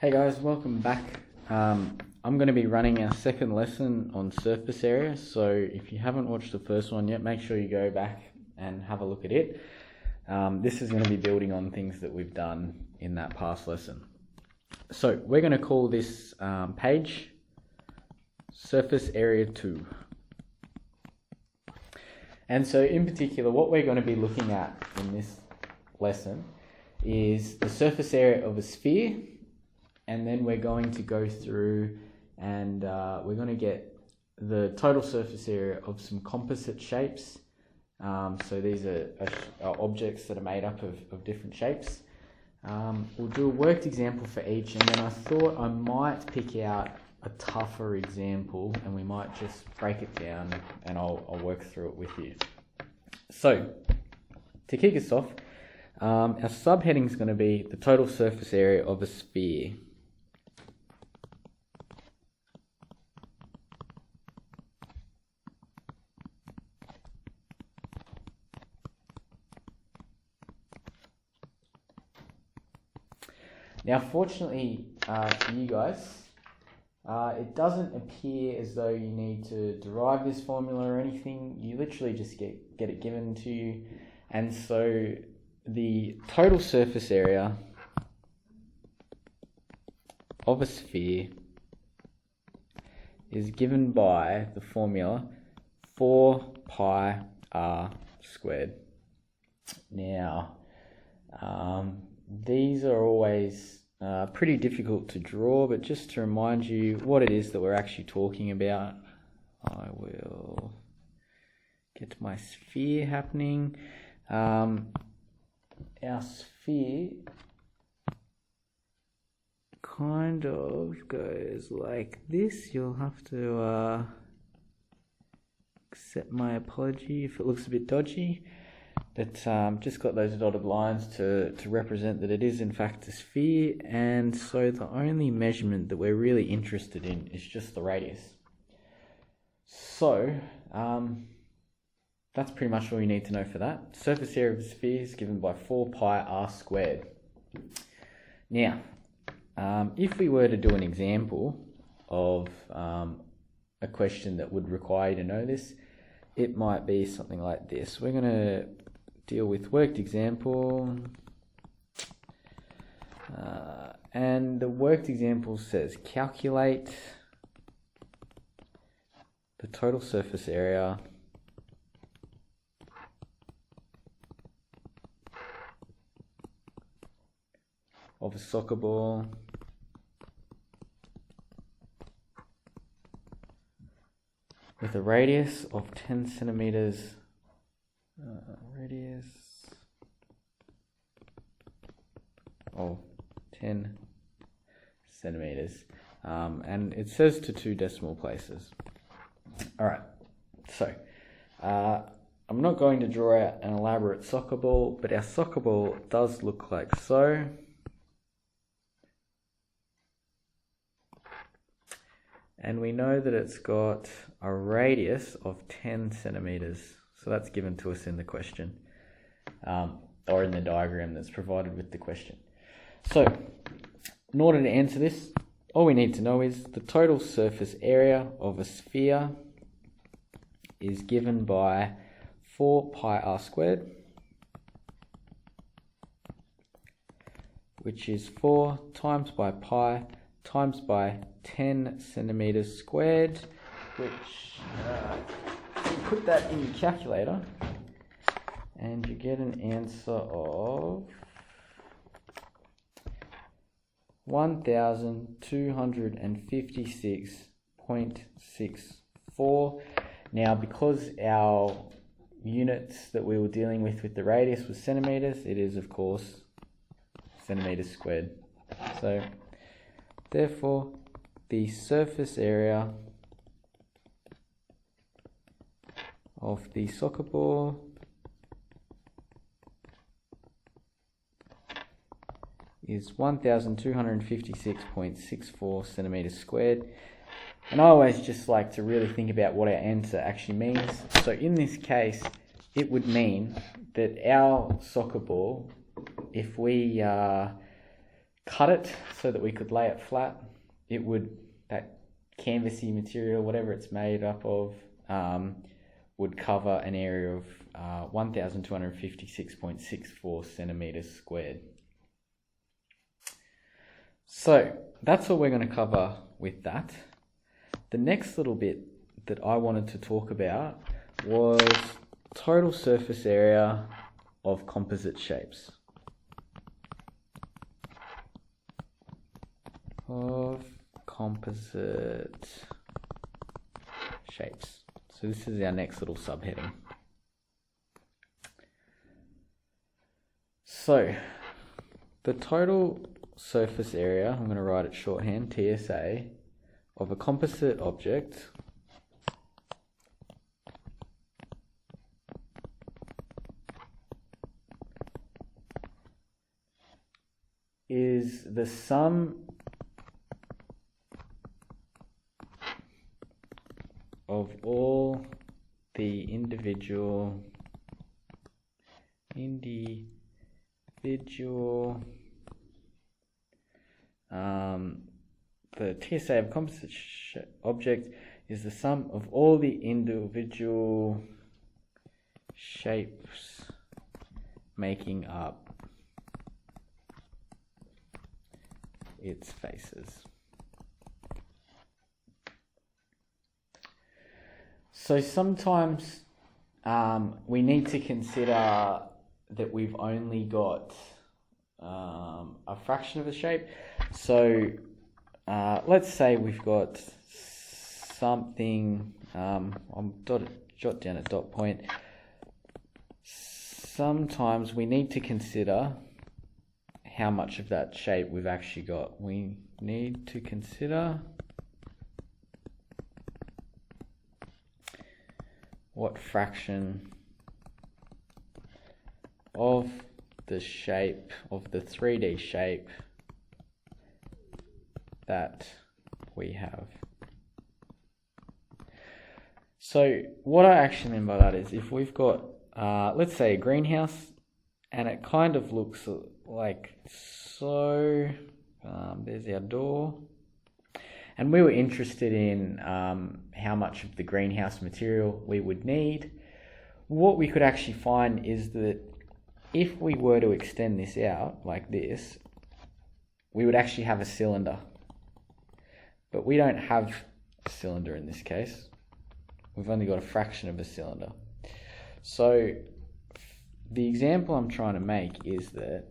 Hey guys, welcome back. I'm going to be running our second lesson on surface area, so if you haven't watched the first one yet, make sure you go back and have a look at it. This is going to be building on things that we've done in that past lesson. So we're going to call this page surface area 2. And so in particular, what we're going to be looking at in this lesson is the surface area of a sphere. And then we're going to go through and we're going to get the total surface area of some composite shapes. So these are objects that are made up of different shapes. We'll do a worked example for each, and then I thought I might pick out a tougher example and we might just break it down and I'll work through it with you. So to kick us off, our subheading is going to be the total surface area of a sphere. Now, fortunately for you guys, it doesn't appear as though you need to derive this formula or anything. You literally just get it given to you. And so the total surface area of a sphere is given by the formula 4 pi r squared. Now, these are always pretty difficult to draw, but just to remind you what it is that we're actually talking about, I will get my sphere happening. Our sphere kind of goes like this. You'll have to accept my apology if it looks a bit dodgy. But just got those dotted lines to represent that it is in fact a sphere, and so the only measurement that we're really interested in is just the radius. So that's pretty much all you need to know for that. Surface area of a sphere is given by 4 pi r squared. Now, if we were to do an example of a question that would require you to know this, it might be something like this. We're going to deal with worked example, and the worked example says calculate the total surface area of a soccer ball with a radius of 10 centimeters. Radius of 10 centimeters, and it says to 2 decimal places. Alright, so I'm not going to draw out an elaborate soccer ball, but our soccer ball does look like so. And we know that it's got a radius of 10 centimeters. So that's given to us in the question, or in the diagram that's provided with the question. So in order to answer this, all we need to know is the total surface area of a sphere is given by 4 pi r squared, which is 4 times by pi times by 10 centimeters squared, which you put that in your calculator and you get an answer of 1256.64. Now, because our units that we were dealing with the radius was centimeters, it is of course centimeters squared. So therefore the surface area of the soccer ball is 1256.64 centimeters squared. And I always just like to really think about what our answer actually means. So in this case, it would mean that our soccer ball, if we cut it so that we could lay it flat, it would, that canvasy material, whatever it's made up of, would cover an area of 1,256.64 centimeters squared. So that's all we're going to cover with that. The next little bit that I wanted to talk about was total surface area of composite shapes. Of composite shapes. So this is our next little subheading. So the total surface area, I'm going to write it shorthand, TSA, of a composite object is the sum of all the individual the TSA of composite object is the sum of all the individual shapes making up its faces. So sometimes we need to consider that we've only got a fraction of a shape. So let's say we've got something, I'll jot down a dot point. Sometimes we need to consider how much of that shape we've actually got. We need to consider what fraction of the shape, of the 3D shape that we have. So what I actually mean by that is if we've got, let's say a greenhouse, and it kind of looks like so, there's our door, and we were interested in how much of the greenhouse material we would need. What we could actually find is that if we were to extend this out like this, we would actually have a cylinder. But we don't have a cylinder in this case. We've only got a fraction of a cylinder. So the example I'm trying to make is that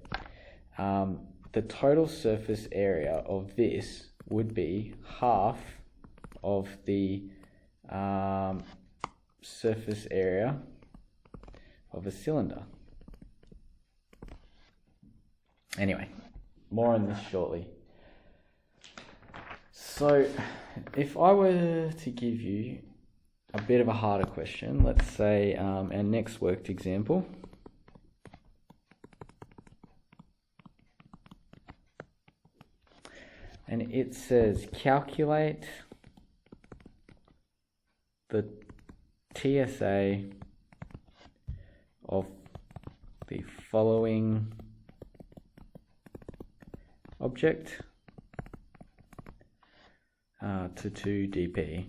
the total surface area of this would be half of the surface area of a cylinder. Anyway, more on this shortly. So if I were to give you a bit of a harder question, let's say our next worked example. And it says calculate the TSA of the following object to 2 dp.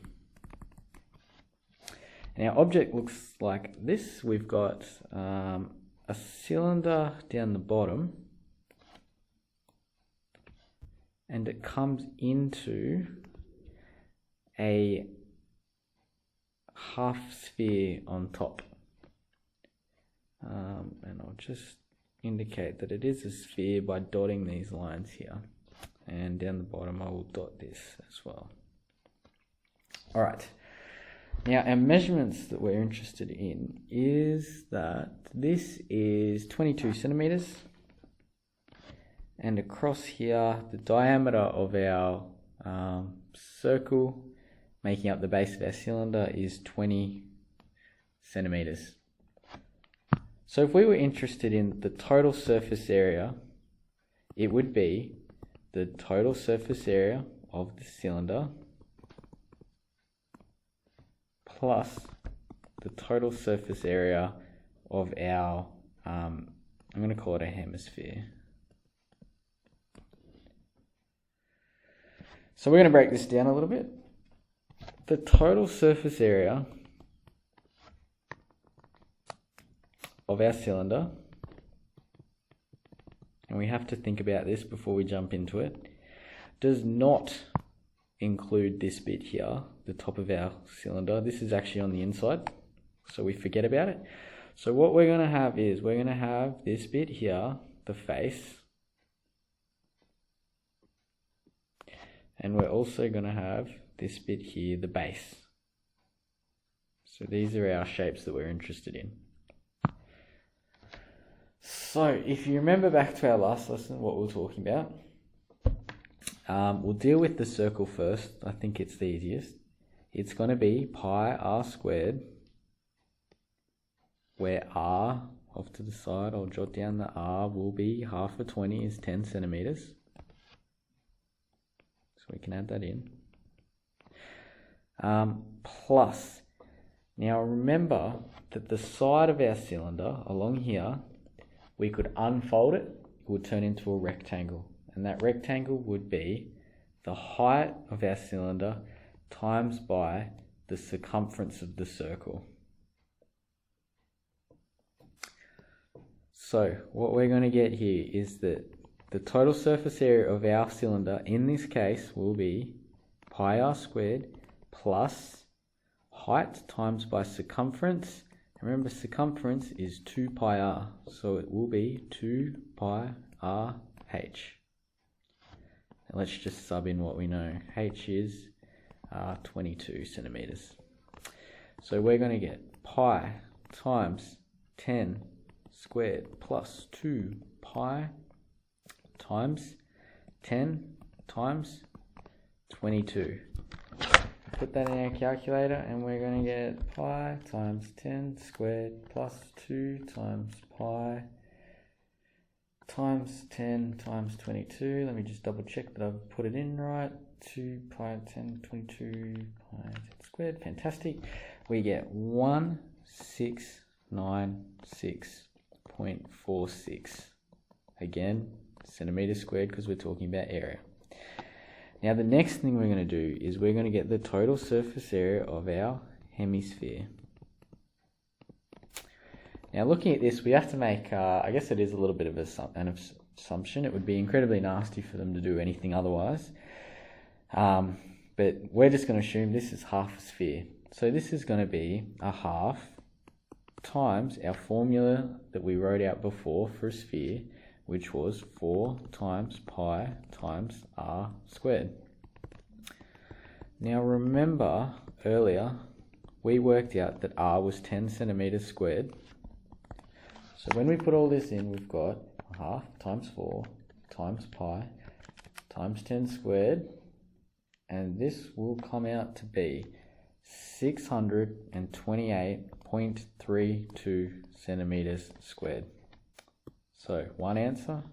And our object looks like this. We've got a cylinder down the bottom, and it comes into a half sphere on top. And I'll just indicate that it is a sphere by dotting these lines here. And down the bottom I will dot this as well. Alright, now our measurements that we're interested in is that this is 22 centimeters, and across here the diameter of our circle making up the base of our cylinder is 20 centimeters. So if we were interested in the total surface area, it would be the total surface area of the cylinder plus the total surface area of our, I'm going to call it a hemisphere. So we're going to break this down a little bit. The total surface area of our cylinder, and we have to think about this before we jump into it, does not include this bit here, the top of our cylinder. This is actually on the inside, so we forget about it. So what we're going to have is, we're going to have this bit here, the face, and we're also going to have this bit here, the base. So these are our shapes that we're interested in. So if you remember back to our last lesson, what we were talking about, we'll deal with the circle first. I think it's the easiest. It's going to be pi r squared, where r, off to the side, I'll jot down the r, will be half of 20 is 10 centimeters. So we can add that in. Plus, now remember that the side of our cylinder along here, we could unfold it, it would turn into a rectangle. And that rectangle would be the height of our cylinder times by the circumference of the circle. So what we're going to get here is that the total surface area of our cylinder in this case will be pi r squared plus height times by circumference. Remember, circumference is 2 pi r, so it will be 2 pi r h. And let's just sub in what we know. H is 22 centimeters. So we're going to get pi times 10 squared plus 2 pi times 10 times 22. Put that in our calculator and we're going to get pi times 10 squared plus 2 times pi times 10 times 22. Let me just double check that I've put it in right. 2 pi 10, 22 pi 10 squared. Fantastic. We get 1696.46. Again, centimeters squared because we're talking about area. Now the next thing we're going to do is we're going to get the total surface area of our hemisphere. Now looking at this, we have to make, I guess it is a little bit of an assumption. It would be incredibly nasty for them to do anything otherwise. But we're just going to assume this is half a sphere. So this is going to be a half times our formula that we wrote out before for a sphere, which was 4 times pi times r squared. Now remember earlier we worked out that r was 10 centimeters squared. So when we put all this in, we've got a half times 4 times pi times 10 squared, and this will come out to be 628.32 centimeters squared. So one answer,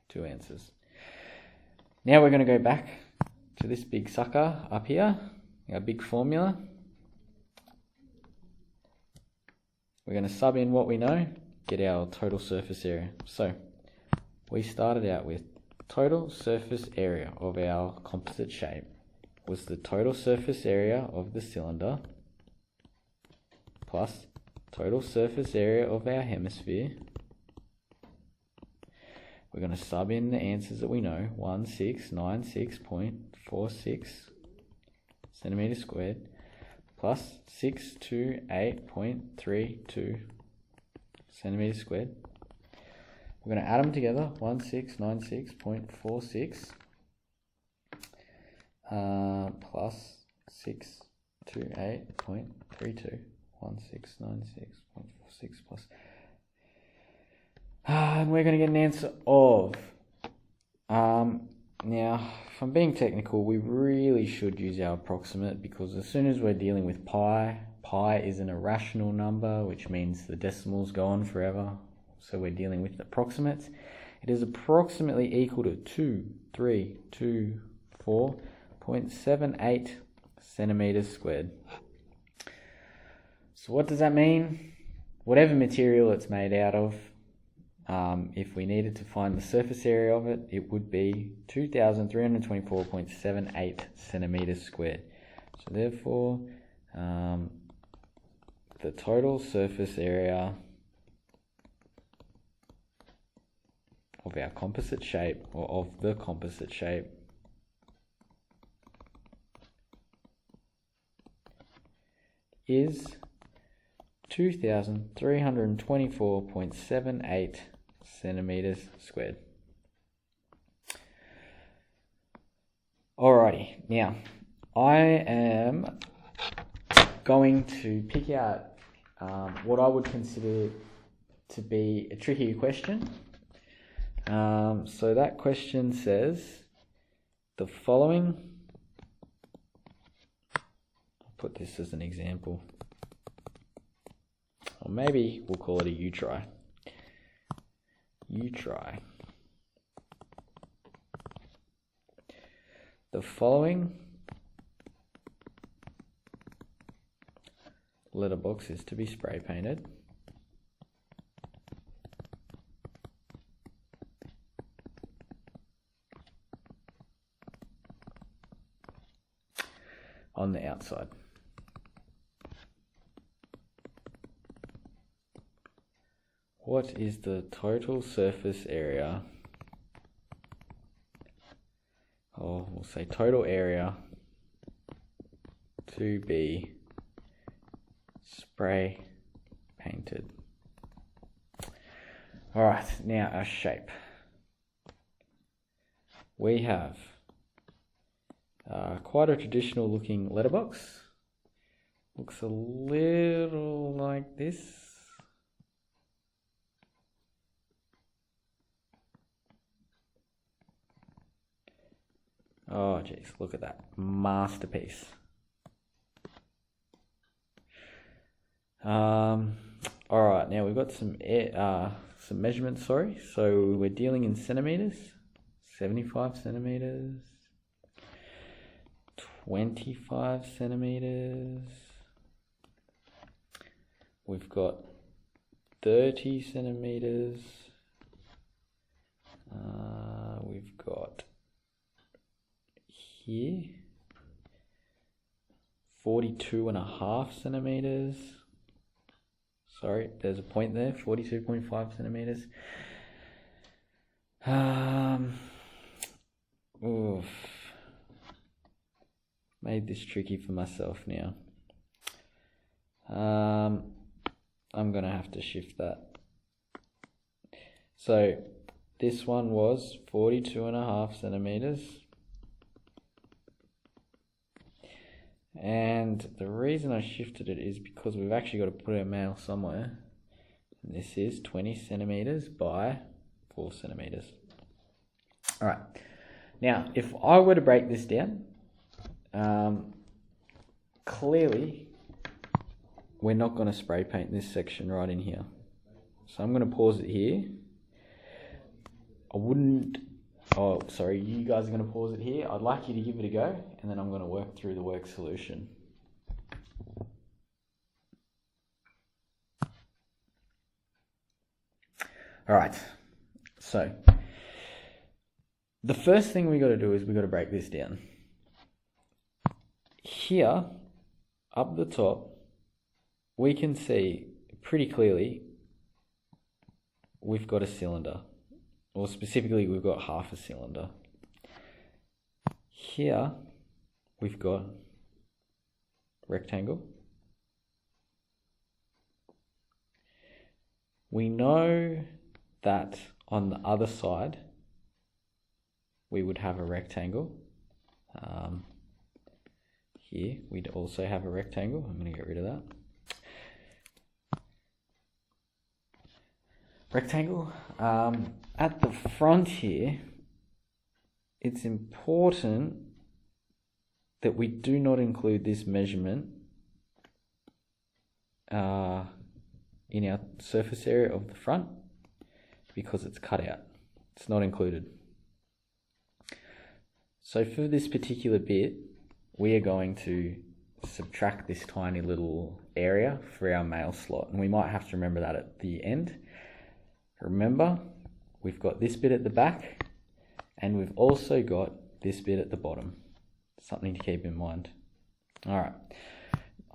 two answers. Now we're going to go back to this big sucker up here, our big formula. We're going to sub in what we know, get our total surface area. So we started out with total surface area of our composite shape was the total surface area of the cylinder plus total surface area of our hemisphere. We're going to sub in the answers that we know, 1696.46 centimeters squared plus 628.32 centimeters squared. We're going to add them together, 1696.46 plus 628.32, 1696.46 plus. And we're going to get an answer of, now, if I'm being technical, we really should use our approximate, because as soon as we're dealing with pi is an irrational number, which means the decimals go on forever. So we're dealing with approximates. It is approximately equal to 2324.78 centimeters squared. So what does that mean? Whatever material it's made out of, if we needed to find the surface area of it, it would be 2,324.78 centimeters squared. So therefore, the total surface area of our composite shape, or of the composite shape, is 2,324.78 centimeters squared. Alrighty, now I am going to pick out what I would consider to be a trickier question. So that question says the following. I'll put this as an example. Or maybe we'll call it a U try. U try. The following letterbox is to be spray painted. On the outside. What is the total surface area, or we'll say total area, to be spray painted? Alright, now our shape. We have quite a traditional looking letterbox. Looks a little like this. Oh geez, look at that. Masterpiece. Alright, now we've got some measurements, sorry. So we're dealing in centimeters. 75 centimeters. 25 centimeters. We've got 30 centimeters. We've got here 42.5 centimeters. Sorry, there's a point there. 42.5 centimeters. Oof. Made this tricky for myself now. I'm gonna have to shift that. So this one was 42.5 centimeters. And the reason I shifted it is because we've actually got to put our mail somewhere. And this is 20 centimeters by 4 centimeters. All right. Now, if I were to break this down, clearly we're not going to spray paint this section right in here. So I'm going to pause it here. You guys are going to pause it here. I'd like you to give it a go, and then I'm going to work through the work solution. All right, so the first thing we got to do is we got to break this down. Here, up the top, we can see pretty clearly we've got a cylinder. Or specifically, we've got half a cylinder. Here, we've got rectangle. We know that on the other side, we would have a rectangle. Here, we'd also have a rectangle. I'm going to get rid of that. Rectangle. At the front here, it's important that we do not include this measurement in our surface area of the front because it's cut out. It's not included. So for this particular bit, we are going to subtract this tiny little area for our mail slot, and we might have to remember that at the end. Remember, we've got this bit at the back, and we've also got this bit at the bottom. Something to keep in mind. All right,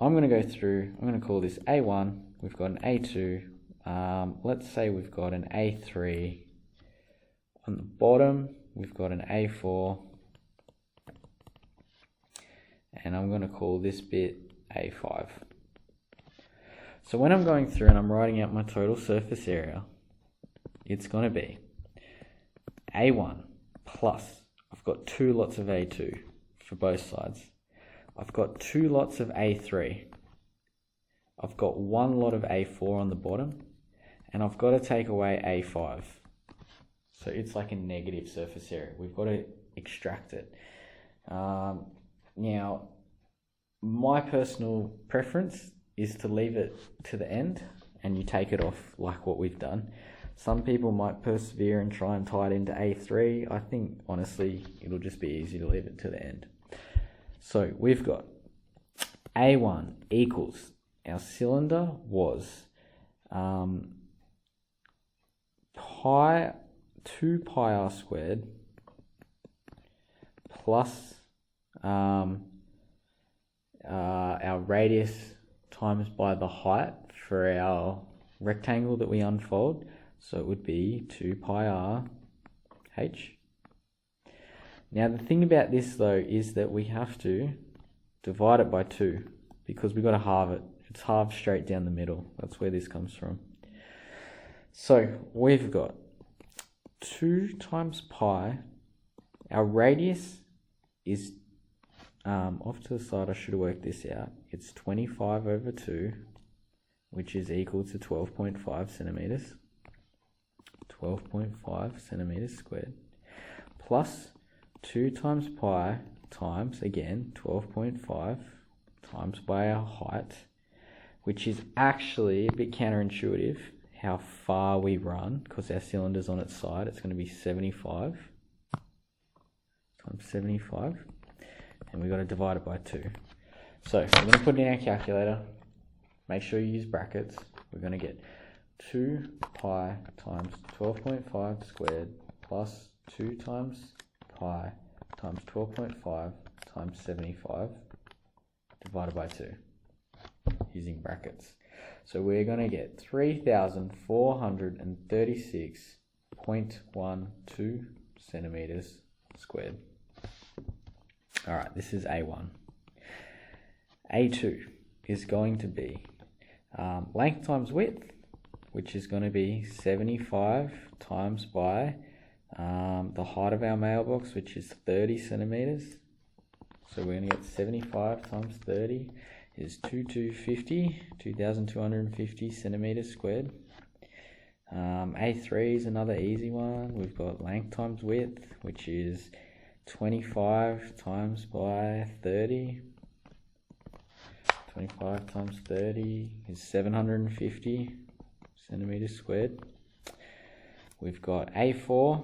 I'm going to go through, I'm going to call this A1, we've got an A2, let's say we've got an A3, on the bottom we've got an A4, and I'm going to call this bit A5. So when I'm going through and I'm writing out my total surface area, it's going to be A1 plus, I've got 2 lots of A2 for both sides. I've got 2 lots of A3. I've got 1 lot of A4 on the bottom, and I've got to take away A5. So it's like a negative surface area. We've got to extract it. Now, my personal preference is to leave it to the end and you take it off like what we've done. Some people might persevere and try and tie it into A3. I think, honestly, it'll just be easy to leave it to the end. So we've got A1 equals, our cylinder was 2 pi r squared plus our radius times by the height for our rectangle that we unfold. So it would be 2 pi r h. Now the thing about this though is that we have to divide it by 2 because we've got to halve it. It's halved straight down the middle. That's where this comes from. So we've got 2 times pi. Our radius is, off to the side, I should have worked this out. It's 25 over 2, which is equal to 12.5 centimeters. 12.5 centimeters squared. Plus 2 times pi times, again, 12.5 times by our height, which is actually a bit counterintuitive how far we run, because our cylinder's on its side. It's going to be 75 times 75, and we've got to divide it by 2. So we're going to put it in our calculator. Make sure you use brackets. We're going to get 2 pi times 12.5 squared plus 2 times pi times 12.5 times 75 divided by 2 using brackets. So we're going to get 3,436.12 centimeters squared. All right, this is A1. A2 is going to be length times width, which is going to be 75 times by the height of our mailbox, which is 30 centimeters. So we're going to get 75 times 30 is 2,250 centimeters squared. A3 is another easy one. We've got length times width, which is 25 times by 30. 25 times 30 is 750 centimeters squared. We've got A4,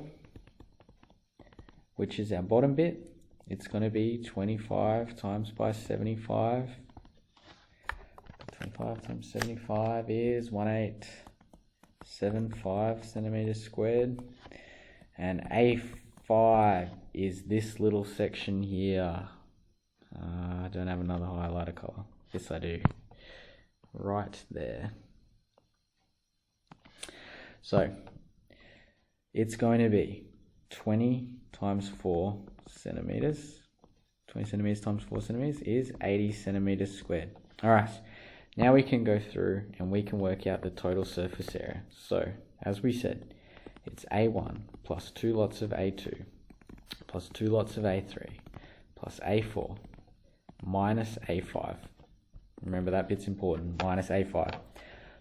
which is our bottom bit. It's going to be 25 times by 75. 25 times 75 is 1875 centimeters squared. And A5 is this little section here. I don't have another highlighter color. Yes, I do. Right there. So it's going to be 20 times 4 centimeters. 20 centimeters times 4 centimeters is 80 centimeters squared. All right. Now we can go through and we can work out the total surface area. So, as we said, it's A1 plus 2 lots of A2 plus 2 lots of A3 plus A4 minus A5. Remember that bit's important, minus A5.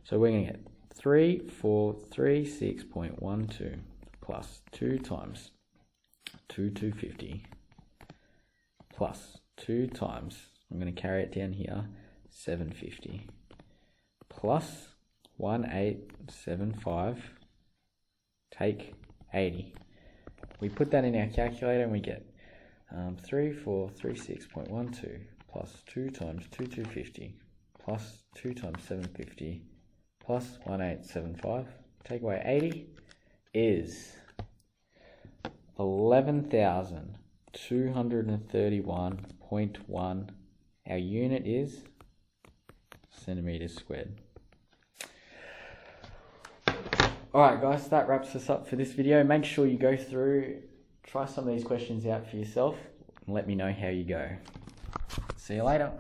So we're going to get 3436.12 plus 2 times 2,250 plus 2 times, I'm going to carry it down here, 750 plus 1875, take 80. We put that in our calculator and we get 3436.12 plus 2 times 2,250 plus 2 times 750 plus 1875 take away 80 is 11,231.1. Our unit is centimeters squared. Alright guys, that wraps us up for this video. Make sure you go through, try some of these questions out for yourself, and let me know how you go. See you later.